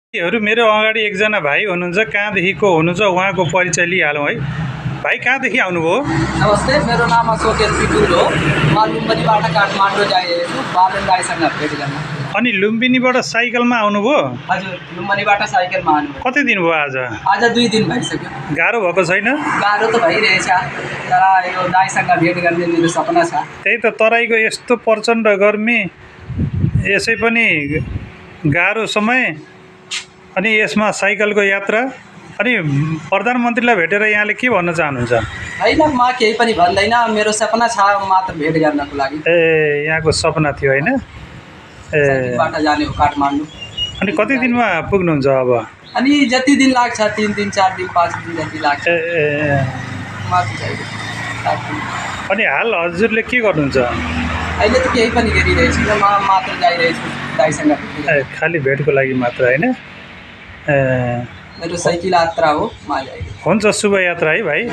हरू मेरो अगाडि एकजना भाइ हुनुहुन्छ, कहाँदेखिको हुनुहुन्छ उहाँको परिचय लिइहालौँ है। भाइ कहाँदेखि आउनुभयो? नमस्ते, मेरो नाम अशोक पिटुल हो। म लुम्बिनीबाट काठमाडौँ गएको छु बालन दाइसँग भेट गर्न। अनि लुम्बिनीबाट साइकलमा आउनुभयो? हजुर, लुम्बिनीबाट साइकलमा आउनुभयो। कति दिन भयो आज? आज 2 दिन भइसक्यो। गाह्रो भएको छैन? गाह्रो त भइरहेछ, तर यो दाइसँग भेट गर्ने मेरो सपना छ। त्यही त, तराईको यस्तो प्रचण्ड गर्मी, यसै पनि गाह्रो समय, अनि यसमा साइकलको यात्रा। अनि प्रधानमन्त्रीलाई भेटेर यहाँले के भन्न चाहनुहुन्छ? होइन, म केही पनि भन्दैन, मेरो सपना छ मात्र भेट गर्नको लागि। ए, यहाँको सपना थियो होइन? ए, बाट जाने हो काठमाडौँ। अनि कति दिनमा पुग्नुहुन्छ अब? अनि जति दिन लाग्छ, 3 दिन 4 दिन 5 दिन जति लाग्छ। अनि हाल हजुरले के गर्नुहुन्छ? अहिले त केही पनि गरिरहेछु, म मात्र गइरहेछु दाइसँग। खालि भेटको लागि मात्र होइन? मेरो साइकल यात्रा हो, म हुन्छ, शुभ यात्रा है भाइ।